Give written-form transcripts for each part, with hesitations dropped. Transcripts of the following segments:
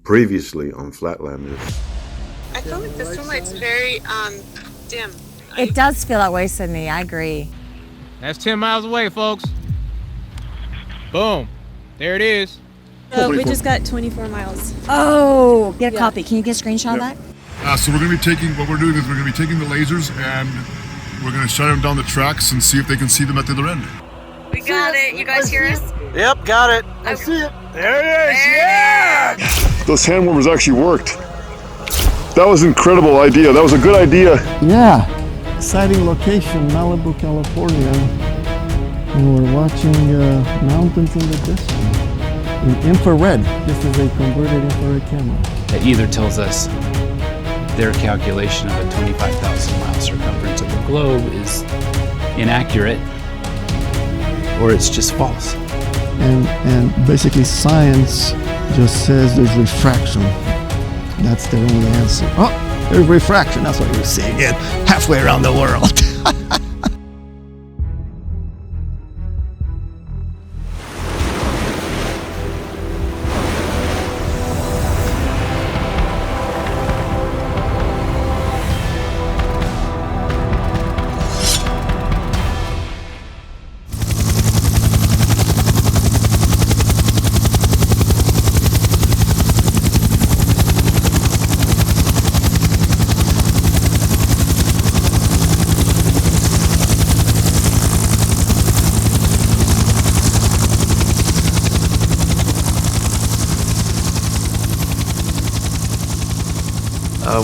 Previously on Flatlanders. I feel like the sunlight's very dim. It does feel that way, Sydney. I agree. That's 10 miles away, folks. Boom. There it is. We just got 24 miles. Oh, get a copy. Can you get a screenshot of that? So we're going to be taking, what we're doing is we're going to be taking the lasers and we're going to shut them down the tracks and see if they can see them at the other end. We got it. You guys hear us? Yep, got it. I see it. There it is, yeah! Those hand warmers actually worked. That was an incredible idea. That was a good idea. Yeah, exciting location, Malibu, California. And we're watching mountains in the distance. In infrared, this is a converted infrared camera. That either tells us their calculation of a 25,000 mile circumference of the globe is inaccurate, or it's just false. And basically science just says there's refraction. That's their only answer. Oh, there's refraction, that's what you're seeing it halfway around the world.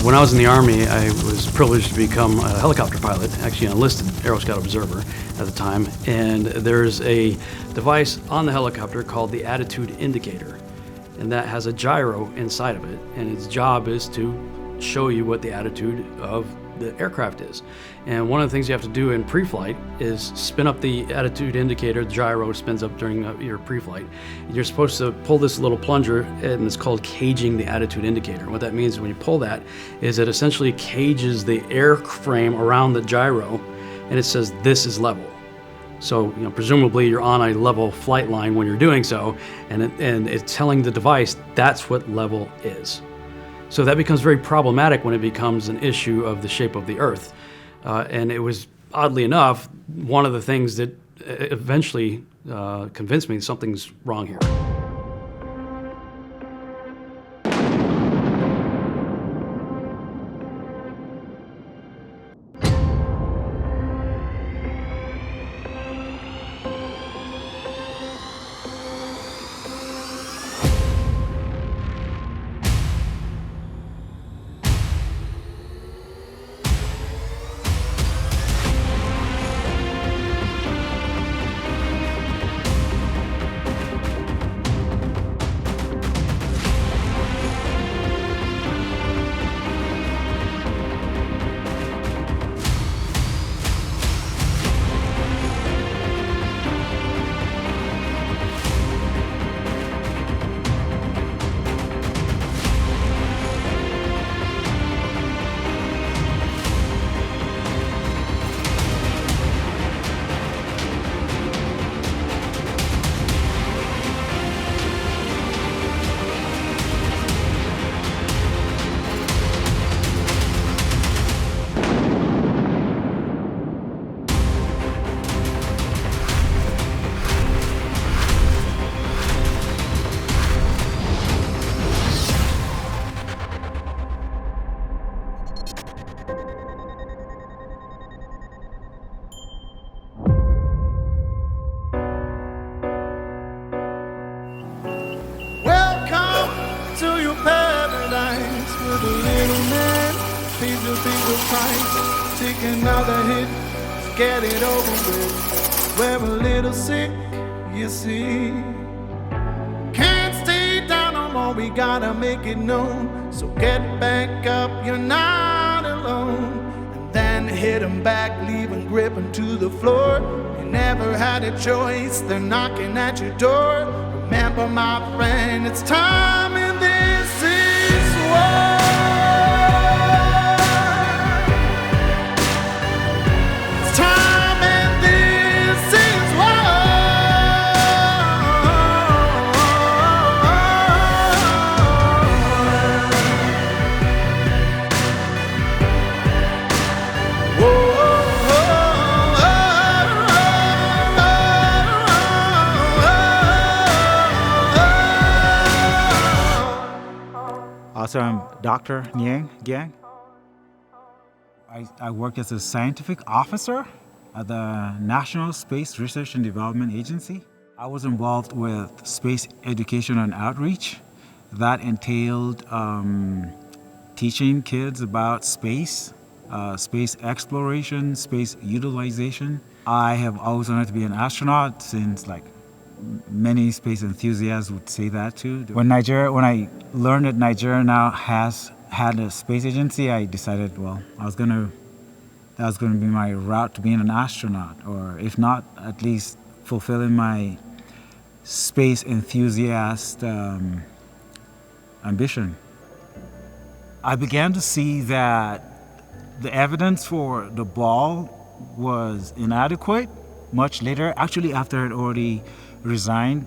When I was in the Army, I was privileged to become a helicopter pilot, actually an enlisted Aero Scout observer at the time. And there's a device on the helicopter called the attitude indicator. And that has a gyro inside of it. And its job is to show you what the attitude of the aircraft is. And one of the things you have to do in pre-flight is spin up the attitude indicator. The gyro spins up during your pre-flight. You're supposed to pull this little plunger, and it's called caging the attitude indicator. And what that means when you pull that is it essentially cages the airframe around the gyro, and it says this is level. So, presumably you're on a level flight line when you're doing so, and it's telling the device that's what level is. So that becomes very problematic when it becomes an issue of the shape of the Earth. And it was, oddly enough, one of the things that eventually convinced me something's wrong here. Take another hit, get it over with. We're a little sick, you see. Can't stay down no more, we gotta make it known. So get back up, you're not alone. And then hit 'em back, leave 'em gripping to the floor. You never had a choice, they're knocking at your door. Remember, my friend, it's time and this is war. So I'm Dr. Niang Giang. I work as a scientific officer at the National Space Research and Development Agency. I was involved with space education and outreach. That entailed teaching kids about space, space exploration, space utilization. I have always wanted to be an astronaut since many space enthusiasts would say that too. When I learned that Nigeria now had a space agency, I decided, that was going to be my route to being an astronaut, or if not, at least fulfilling my space enthusiast ambition. I began to see that the evidence for the ball was inadequate much later, actually after I'd already resigned,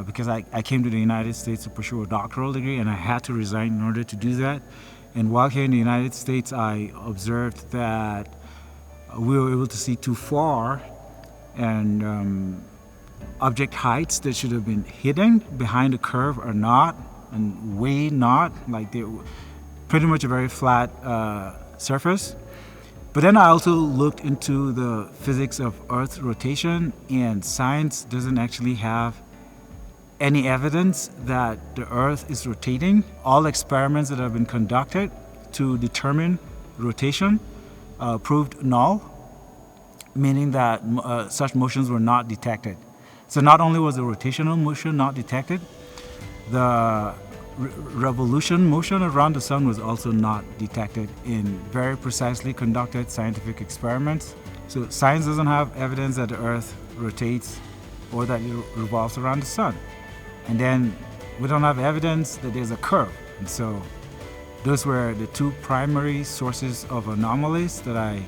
because I came to the United States to pursue a doctoral degree, and I had to resign in order to do that. And while here in the United States, I observed that we were able to see too far, and object heights that should have been hidden behind a curve are not, and way not, like they're pretty much a very flat surface. But then I also looked into the physics of Earth's rotation, and science doesn't actually have any evidence that the Earth is rotating. All experiments that have been conducted to determine rotation proved null, meaning that such motions were not detected. So not only was the rotational motion not detected, the revolution motion around the sun was also not detected in very precisely conducted scientific experiments. So science doesn't have evidence that the Earth rotates or that it revolves around the sun. And then we don't have evidence that there's a curve. And so those were the two primary sources of anomalies that I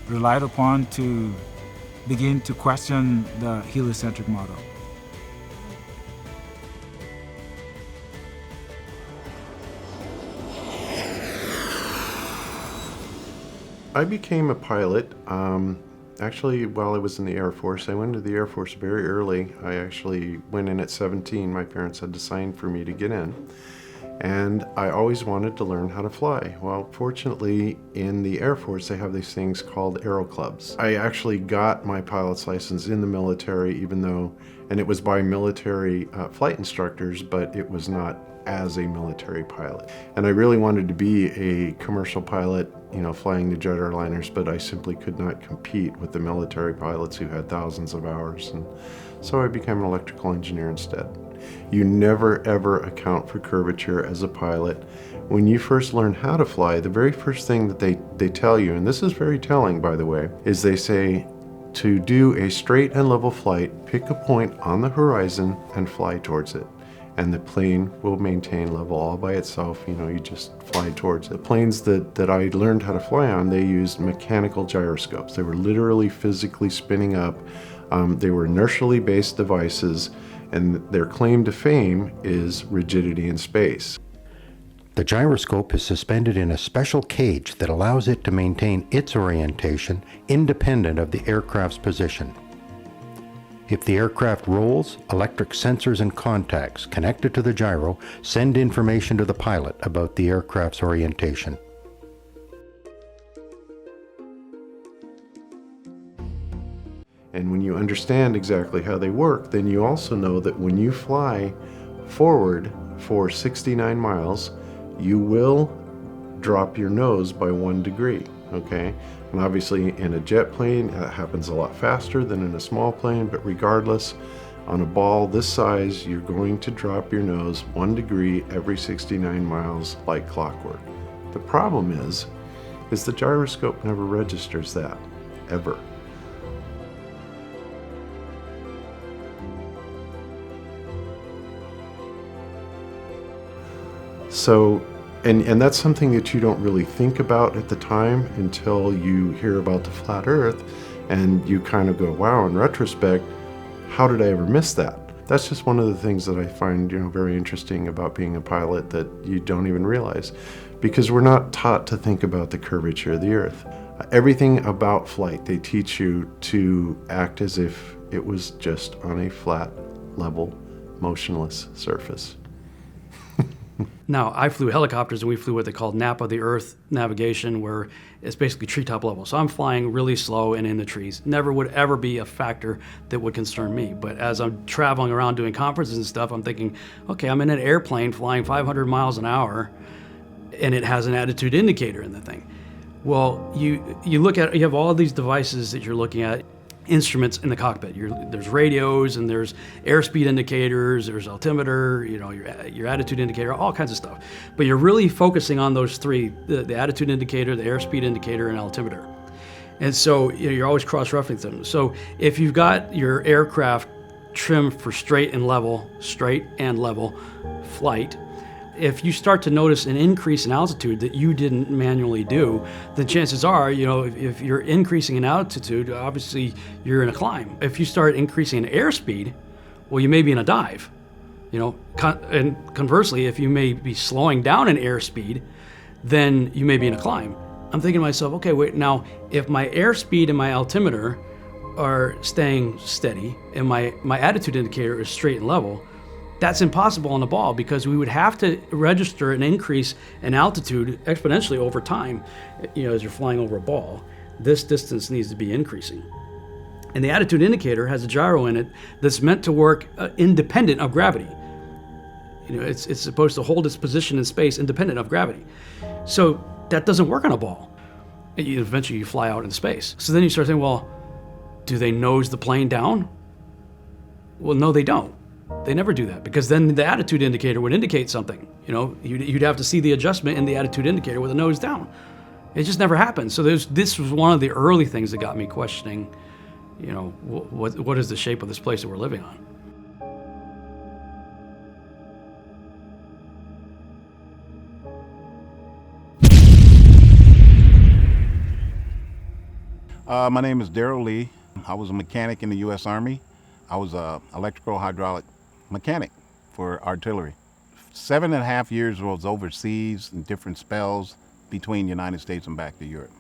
relied upon to begin to question the heliocentric model. I became a pilot actually while I was in the Air Force. I went into the Air Force very early. I actually went in at 17. My parents had to sign for me to get in. And I always wanted to learn how to fly. Well, fortunately, in the Air Force, they have these things called aero clubs. I actually got my pilot's license in the military, and it was by military flight instructors, but it was not as a military pilot. And I really wanted to be a commercial pilot, flying the jet airliners, but I simply could not compete with the military pilots who had thousands of hours. And so I became an electrical engineer instead. You never ever account for curvature as a pilot. When you first learn how to fly, the very first thing that they tell you, and this is very telling by the way, is they say to do a straight and level flight, pick a point on the horizon and fly towards it. And the plane will maintain level all by itself. You just fly towards it. The planes that I learned how to fly on, they used mechanical gyroscopes. They were literally physically spinning up. They were inertially based devices, and their claim to fame is rigidity in space. The gyroscope is suspended in a special cage that allows it to maintain its orientation independent of the aircraft's position. If the aircraft rolls, electric sensors and contacts connected to the gyro send information to the pilot about the aircraft's orientation. And when you understand exactly how they work, then you also know that when you fly forward for 69 miles, you will drop your nose by 1 degree, okay? And obviously in a jet plane, that happens a lot faster than in a small plane, but regardless, on a ball this size, you're going to drop your nose 1 degree every 69 miles like clockwork. The problem is the gyroscope never registers that, ever. So, and that's something that you don't really think about at the time until you hear about the flat Earth, and you kind of go, wow, in retrospect, how did I ever miss that? That's just one of the things that I find, very interesting about being a pilot that you don't even realize, because we're not taught to think about the curvature of the Earth. Everything about flight, they teach you to act as if it was just on a flat, level, motionless surface. Now, I flew helicopters, and we flew what they call nap of the earth navigation, where it's basically treetop level. So I'm flying really slow and in the trees. Never would ever be a factor that would concern me. But as I'm traveling around doing conferences and stuff, I'm thinking, okay, I'm in an airplane flying 500 miles an hour, and it has an attitude indicator in the thing. Well, you have all these devices that you're looking at, instruments in the cockpit. There's radios, and there's airspeed indicators, there's altimeter, your attitude indicator, all kinds of stuff. But you're really focusing on those three, the attitude indicator, the airspeed indicator, and altimeter. And so you're always cross-referencing them. So if you've got your aircraft trimmed for straight and level flight, if you start to notice an increase in altitude that you didn't manually do, then chances are, if you're increasing in altitude, obviously you're in a climb. If you start increasing in airspeed, well, you may be in a dive. And conversely, if you may be slowing down in airspeed, then you may be in a climb. I'm thinking to myself, okay, wait, now, if my airspeed and my altimeter are staying steady and my attitude indicator is straight and level, that's impossible on a ball, because we would have to register an increase in altitude exponentially over time. As you're flying over a ball, this distance needs to be increasing. And the attitude indicator has a gyro in it that's meant to work independent of gravity. It's supposed to hold its position in space independent of gravity. So that doesn't work on a ball. Eventually you fly out in space. So then you start saying, well, do they nose the plane down? Well, no, they don't. They never do that, because then the attitude indicator would indicate something. You'd have to see the adjustment in the attitude indicator with the nose down. It just never happened. So this was one of the early things that got me questioning, what is the shape of this place that we're living on? My name is Darrell Lee. I was a mechanic in the U.S. Army. I was an electrical hydraulic mechanic for artillery. 7.5 years was overseas in different spells between the United States and back to Europe.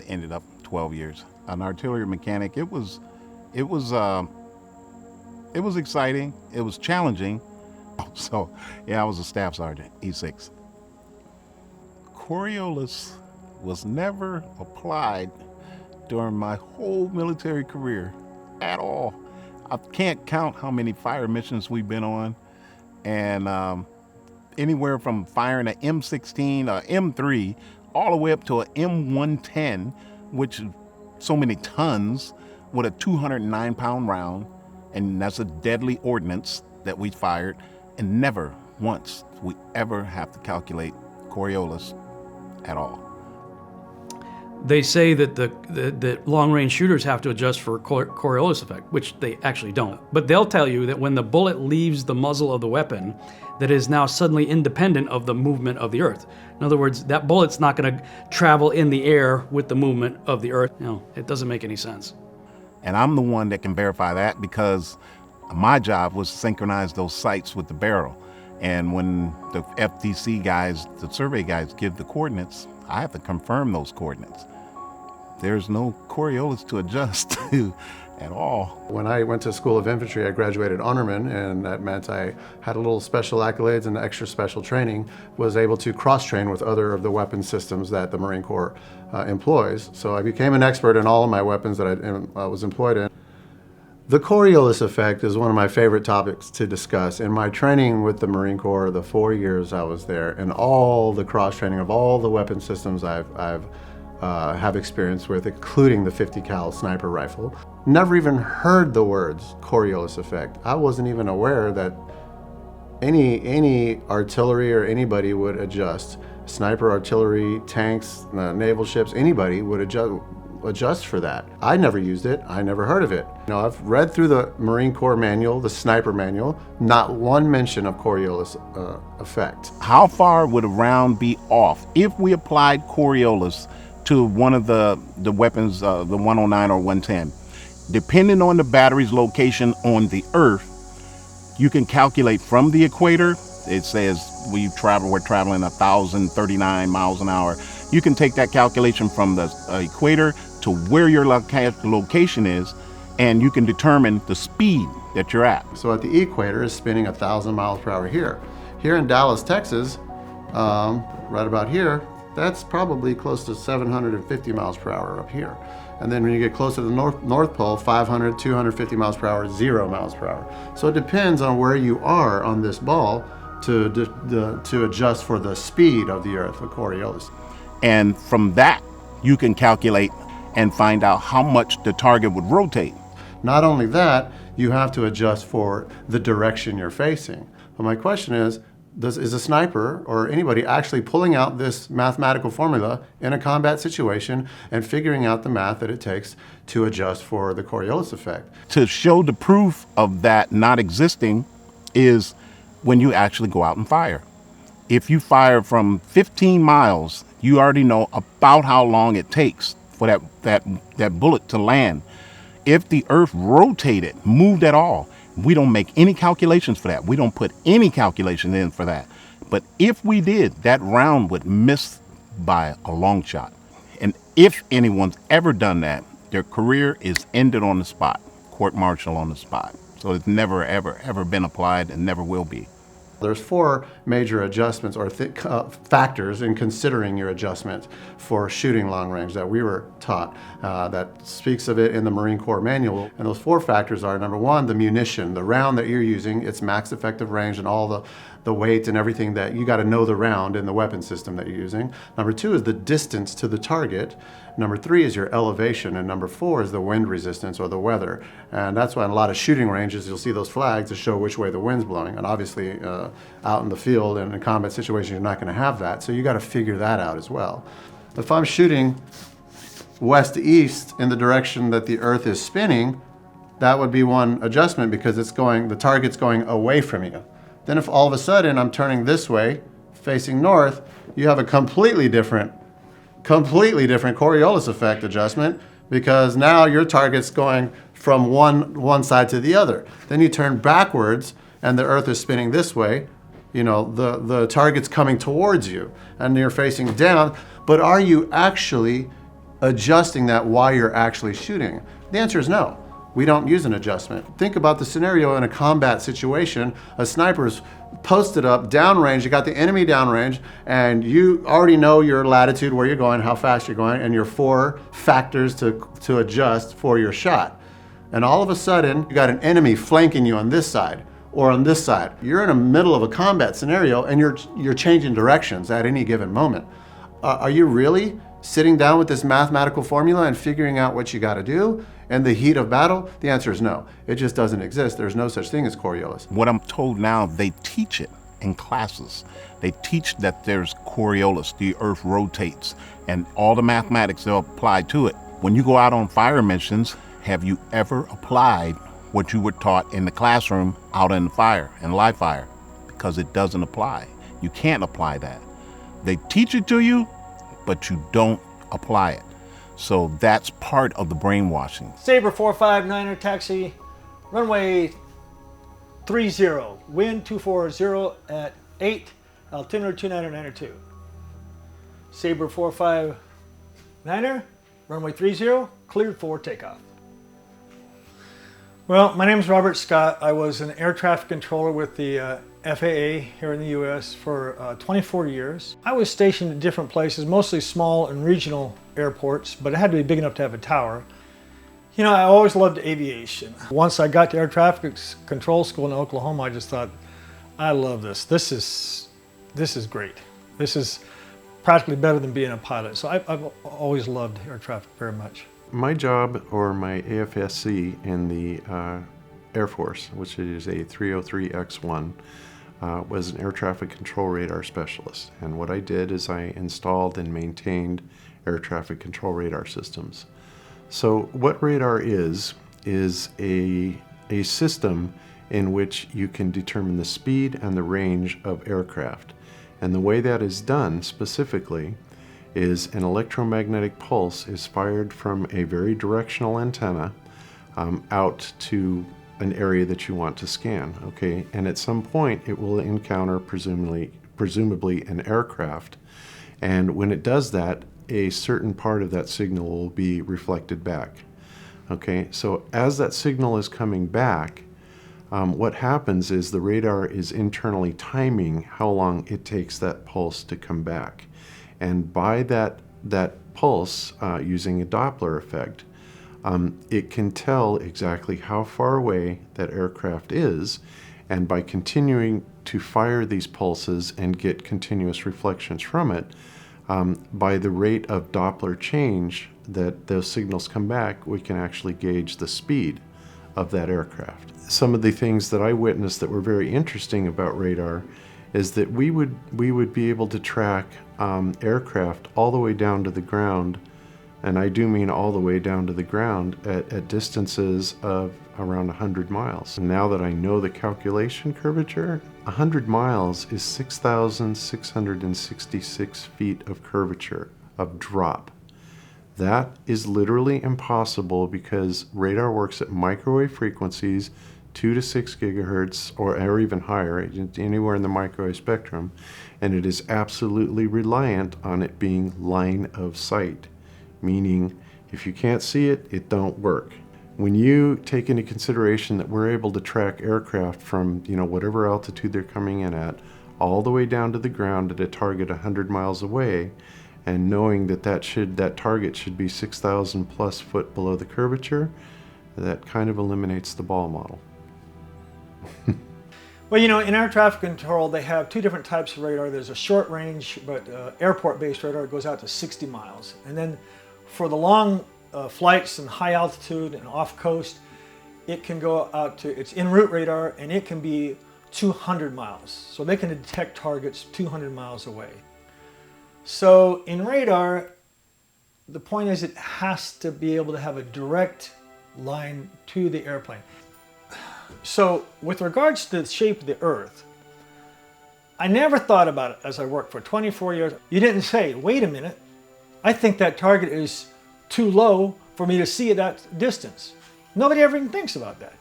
Ended up 12 years. An artillery mechanic, it was exciting, it was challenging. So yeah, I was a staff sergeant, E6. Coriolis was never applied during my whole military career at all. I can't count how many fire missions we've been on, and anywhere from firing an M16 or M3 all the way up to an M110, which is so many tons, with a 209-pound round, and that's a deadly ordnance that we fired, and never once we ever have to calculate Coriolis at all. They say that the long-range shooters have to adjust for Coriolis effect, which they actually don't. But they'll tell you that when the bullet leaves the muzzle of the weapon, that is now suddenly independent of the movement of the earth. In other words, that bullet's not going to travel in the air with the movement of the earth. It doesn't make any sense. And I'm the one that can verify that, because my job was to synchronize those sights with the barrel. And when the FTC guys, the survey guys, give the coordinates, I have to confirm those coordinates. There's no Coriolis to adjust to at all. When I went to School of Infantry, I graduated honorman, and that meant I had a little special accolades and extra special training, was able to cross-train with other of the weapon systems that the Marine Corps employs. So I became an expert in all of my weapons that I was employed in. The Coriolis effect is one of my favorite topics to discuss. In my training with the Marine Corps, the 4 years I was there, and all the cross-training of all the weapon systems have experience with, including the 50 cal sniper rifle, never even heard the words Coriolis effect. I wasn't even aware that any artillery or anybody would adjust. Sniper, artillery, tanks, naval ships, anybody would adjust for that. I never used it. I never heard of it. I've read through the Marine Corps manual, the sniper manual, not one mention of Coriolis effect. How far would a round be off if we applied Coriolis to one of the weapons, the 109 or 110? Depending on the battery's location on the Earth, you can calculate from the equator. It says we're traveling 1,039 miles an hour. You can take that calculation from the equator to where your location is, and you can determine the speed that you're at. So at the equator is spinning 1,000 miles per hour here. Here in Dallas, Texas, right about here, that's probably close to 750 miles per hour up here. And then when you get closer to the North Pole, 500, 250 miles per hour, 0 miles per hour. So it depends on where you are on this ball to adjust for the speed of the Earth, the Coriolis. And from that, you can calculate and find out how much the target would rotate. Not only that, you have to adjust for the direction you're facing. But my question is a sniper or anybody actually pulling out this mathematical formula in a combat situation and figuring out the math that it takes to adjust for the Coriolis effect? To show the proof of that not existing is when you actually go out and fire. If you fire from 15 miles, you already know about how long it takes for that bullet to land. If the Earth rotated, moved at all, we don't make any calculations for that. We don't put any calculation in for that. But if we did, that round would miss by a long shot. And if anyone's ever done that, their career is ended on the spot, court-martial on the spot. So it's never, ever, ever been applied and never will be. There's 4 major adjustments or factors in considering your adjustment for shooting long range that we were taught that speaks of it in the Marine Corps manual. And those 4 factors are, number 1, the munition, the round that you're using, its max effective range and all the weight and everything that you got to know the round in the weapon system that you're using. Number 2 is the distance to the target. Number 3 is your elevation, and number 4 is the wind resistance or the weather. And that's why in a lot of shooting ranges you'll see those flags to show which way the wind's blowing. And obviously out in the field and in a combat situation you're not going to have that, so you got to figure that out as well. If I'm shooting west to east in the direction that the Earth is spinning, that would be one adjustment because the target's going away from you. Then if all of a sudden I'm turning this way, facing north, you have a completely different Coriolis effect adjustment because now your target's going from one side to the other. Then you turn backwards and the Earth is spinning this way, the target's coming towards you and you're facing down, but are you actually adjusting that while you're actually shooting? The answer is no. We don't use an adjustment. Think about the scenario in a combat situation. A sniper's posted up downrange, you got the enemy downrange, and you already know your latitude, where you're going, how fast you're going, and your 4 factors to adjust for your shot. And all of a sudden, you got an enemy flanking you on this side or on this side. You're in the middle of a combat scenario and you're changing directions at any given moment. Are you really sitting down with this mathematical formula and figuring out what you got to do in the heat of battle? The answer is no. It just doesn't exist. There's no such thing as Coriolis. What I'm told now, they teach it in classes. They teach that there's Coriolis, the Earth rotates, and all the mathematics they'll apply to it. When you go out on fire missions, have you ever applied what you were taught in the classroom out in the fire, in live fire? Because it doesn't apply. You can't apply that. They teach it to you, but you don't apply it. So that's part of the brainwashing. Sabre 459er taxi, runway 30, wind 240 at 8, altimeter 2992. Sabre 459er, runway 30, cleared for takeoff. Well, my name is Robert Scott. I was an air traffic controller with the FAA here in the U.S. for 24 years. I was stationed at different places, mostly small and regional airports, but it had to be big enough to have a tower. I always loved aviation. Once I got to air traffic control school in Oklahoma, I just thought, I love this. This is great. This is practically better than being a pilot. So I've always loved air traffic very much. My job, or my AFSC in the Air Force, which is a 303X1, was an air traffic control radar specialist. And what I did is I installed and maintained air traffic control radar systems. So what radar is a system in which you can determine the speed and the range of aircraft. And the way that is done specifically is an electromagnetic pulse is fired from a very directional antenna out to an area that you want to scan, okay? And at some point it will encounter presumably an aircraft, and when it does that, a certain part of that signal will be reflected back. Okay, so as that signal is coming back, What happens is the radar is internally timing how long it takes that pulse to come back. And by that pulse, using a Doppler effect, it can tell exactly how far away that aircraft is, and by continuing to fire these pulses and get continuous reflections from it, by the rate of Doppler change that those signals come back, we can actually gauge the speed of that aircraft. Some of the things that I witnessed that were very interesting about radar is that we would be able to track aircraft all the way down to the ground, and I do mean all the way down to the ground at distances of around 100 miles. And now that I know the calculation curvature, 100 miles is 6,666 feet of curvature, of drop. That is literally impossible because radar works at microwave frequencies, 2 to 6 gigahertz or even higher, anywhere in the microwave spectrum, and it is absolutely reliant on it being line of sight, meaning if you can't see it, it don't work. When you take into consideration that we're able to track aircraft from whatever altitude they're coming in at, all the way down to the ground at a target 100 miles away, and knowing that that target should be 6,000 plus foot below the curvature, that kind of eliminates the ball model. Well, in air traffic control, they have two different types of radar. There's a short range, but airport-based radar. It goes out to 60 miles. And then for the long flights and high altitude and off coast, it can go out to, it's en route radar, and it can be 200 miles. So they can detect targets 200 miles away. So in radar, the point is it has to be able to have a direct line to the airplane. So with regards to the shape of the Earth, I never thought about it as I worked for 24 years. You didn't say, wait a minute, I think that target is too low for me to see at that distance. Nobody ever even thinks about that.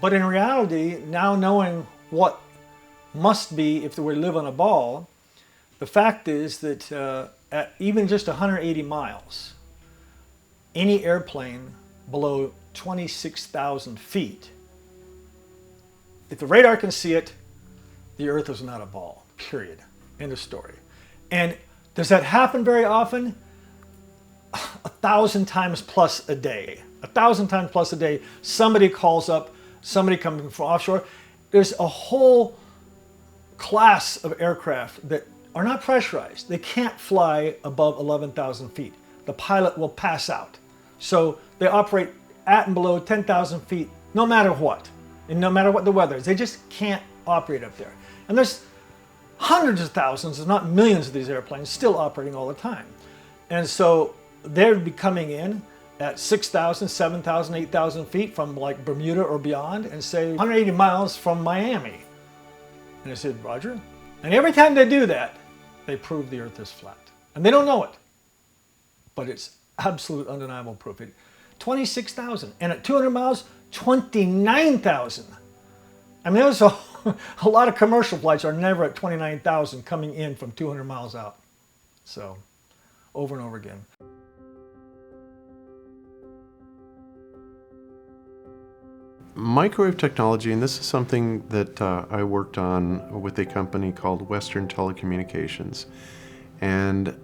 But in reality, now knowing what must be if they were to live on a ball, the fact is that at even just 180 miles, any airplane below 26,000 feet, if the radar can see it, the Earth is not a ball, period. End of story. And does that happen very often? 1,000 times plus a day. 1,000 times plus a day, somebody calls up, somebody coming from offshore. There's a whole class of aircraft that are not pressurized. They can't fly above 11,000 feet. The pilot will pass out. So they operate at and below 10,000 feet, no matter what. And no matter what the weather is, they just can't operate up there. And there's hundreds of thousands, if not millions of these airplanes still operating all the time. And so they'd be coming in at 6,000, 7,000, 8,000 feet from like Bermuda or beyond and say 180 miles from Miami. And I said, Roger. And every time they do that, they prove the Earth is flat. And they don't know it, but it's absolute undeniable proof. 26,000, and at 200 miles, 29,000. I mean, there's a lot of commercial flights are never at 29,000 coming in from 200 miles out. So, over and over again. Microwave technology, and this is something that I worked on with a company called Western Telecommunications. And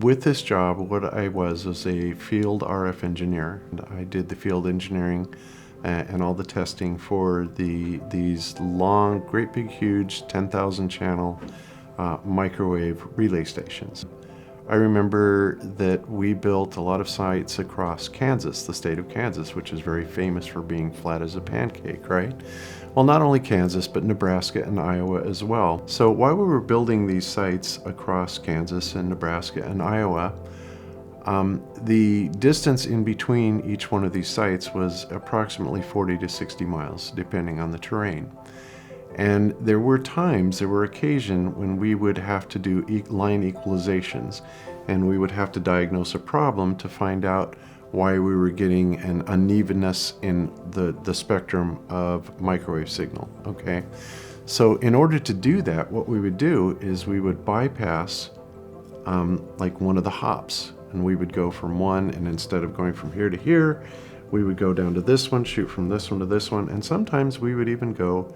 with this job, what I was a field RF engineer. And I did the field engineering and all the testing for these long, great big, huge 10,000 channel microwave relay stations. I remember that we built a lot of sites across Kansas, the state of Kansas, which is very famous for being flat as a pancake, right? Well, not only Kansas, but Nebraska and Iowa as well. So while we were building these sites across Kansas and Nebraska and Iowa, the distance in between each one of these sites was approximately 40 to 60 miles, depending on the terrain. And there were occasions when we would have to do line equalizations, and we would have to diagnose a problem to find out why we were getting an unevenness in the spectrum of microwave signal, okay? So in order to do that, what we would do is we would bypass like one of the hops, and we would go from one, and instead of going from here to here, we would go down to this one, shoot from this one to this one, and sometimes we would even go,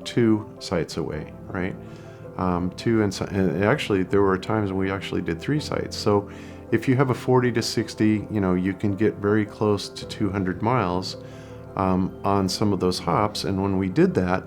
2 sites away, right? And actually there were times when we actually did 3 sites. So if you have a 40 to 60, you can get very close to 200 miles on some of those hops. And when we did that,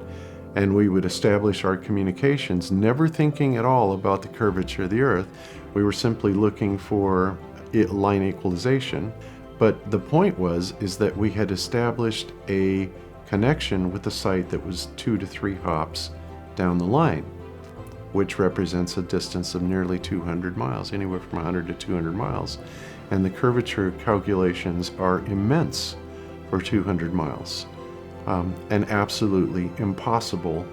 and we would establish our communications, never thinking at all about the curvature of the Earth, we were simply looking for line equalization. But the point is that we had established a connection with the site that was 2 to 3 hops down the line, which represents a distance of nearly 200 miles, anywhere from 100 to 200 miles. And the curvature calculations are immense for 200 miles, and absolutely impossible,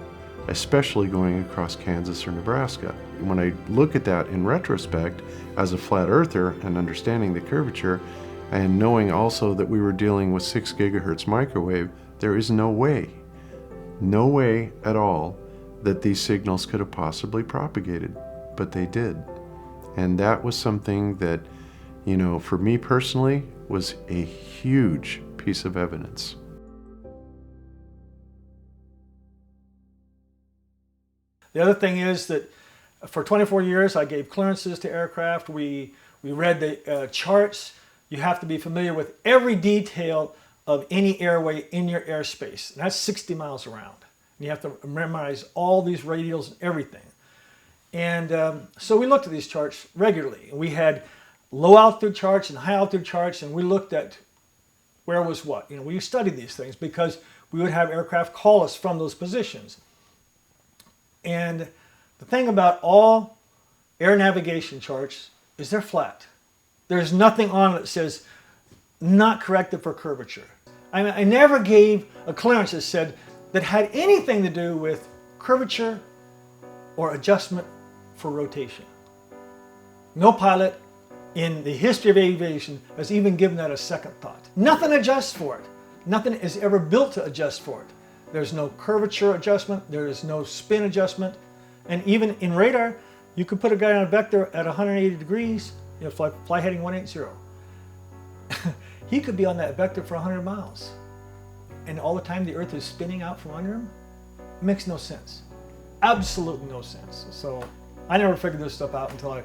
especially going across Kansas or Nebraska. When I look at that in retrospect as a flat earther and understanding the curvature, and knowing also that we were dealing with 6 gigahertz microwave, there is no way at all that these signals could have possibly propagated, but they did. And that was something that, for me personally, was a huge piece of evidence. The other thing is that for 24 years I gave clearances to aircraft. We read the charts. You have to be familiar with every detail of any airway in your airspace. And that's 60 miles around. You have to memorize all these radials and everything. And so we looked at these charts regularly. We had low altitude charts and high altitude charts, and we looked at where was what. We studied these things because we would have aircraft call us from those positions. And the thing about all air navigation charts is they're flat. There's nothing on it that says not corrected for curvature. I never gave a clearance that had anything to do with curvature or adjustment for rotation. No pilot in the history of aviation has even given that a second thought. Nothing adjusts for it. Nothing is ever built to adjust for it. There's no curvature adjustment, there is no spin adjustment, and even in radar, you could put a guy on a vector at 180 degrees, fly heading 180. He could be on that vector for 100 miles. And all the time the Earth is spinning out from under him? It makes no sense. Absolutely no sense. So I never figured this stuff out until I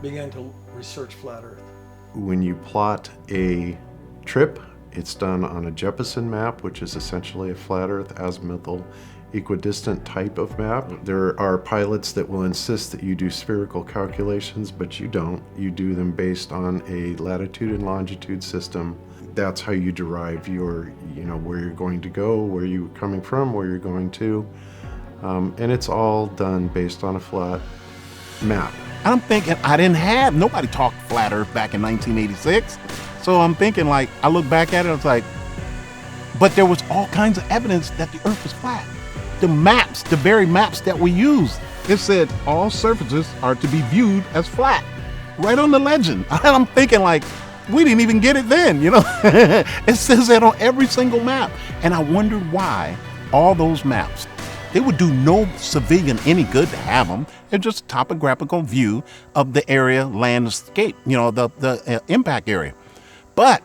began to research flat Earth. When you plot a trip, it's done on a Jeppesen map, which is essentially a flat Earth azimuthal equidistant type of map. There are pilots that will insist that you do spherical calculations, but you don't. You do them based on a latitude and longitude system. That's how you derive your, where you're going to go, where you're coming from, where you're going to. And it's all done based on a flat map. I'm thinking, nobody talked flat Earth back in 1986. So I'm thinking, I look back at it, I was like, but there was all kinds of evidence that the Earth was flat. The maps, the very maps that we used, it said all surfaces are to be viewed as flat, right on the legend. I'm thinking we didn't even get it then, It says that on every single map. And I wondered why all those maps, they would do no civilian any good to have them. They're just a topographical view of the area landscape, the impact area. But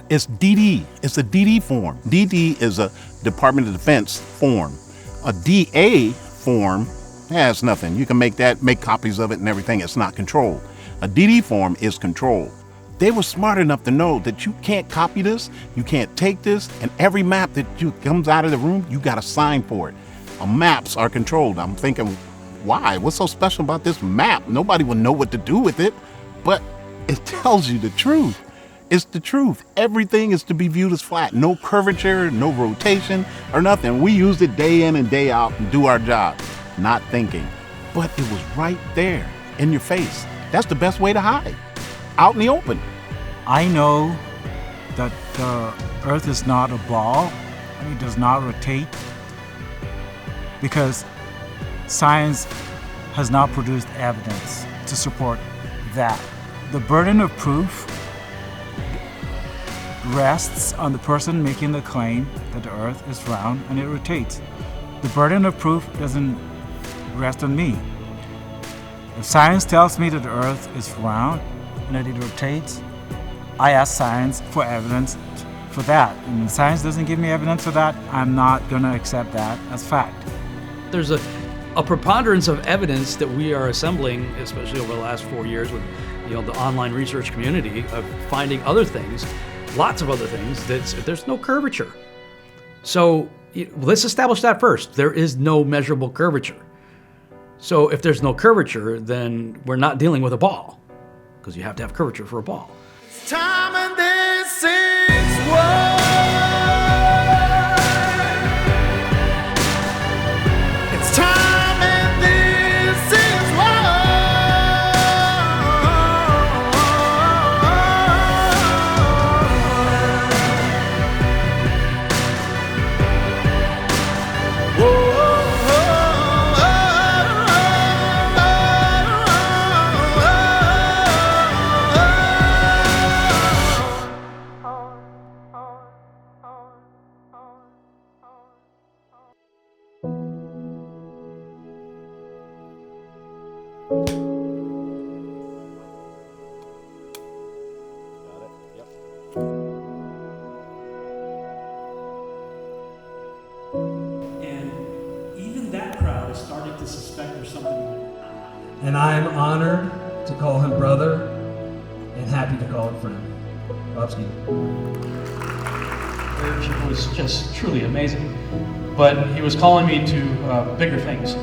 it's DD. It's a DD form. DD is a Department of Defense form. A DA form has nothing. You can make copies of it and everything. It's not controlled. A DD form is controlled. They were smart enough to know that you can't copy this, you can't take this, and every map that comes out of the room, you got to sign for it. Maps are controlled. I'm thinking, why? What's so special about this map? Nobody will know what to do with it, but it tells you the truth. It's the truth. Everything is to be viewed as flat. No curvature, no rotation, or nothing. We used it day in and day out and do our job, not thinking. But it was right there in your face. That's the best way to hide, out in the open. I know that the Earth is not a ball. It does not rotate because science has not produced evidence to support that. The burden of proof rests on the person making the claim that the Earth is round and it rotates. The burden of proof doesn't rest on me. If science tells me that the Earth is round and that it rotates, I ask science for evidence for that. And science doesn't give me evidence for that. I'm not going to accept that as fact. There's a preponderance of evidence that we are assembling, especially over the last 4 years with the online research community, of finding other things, lots of other things, that there's no curvature. So let's establish that first. There is no measurable curvature. So if there's no curvature, then we're not dealing with a ball, because you have to have curvature for a ball. It's time and this is war. It's time and this is war. And even that crowd is starting to suspect there's something going on. And I am honored to call him brother and happy to call him friend. Bobski. Leadership was just truly amazing, but he was calling me to bigger things.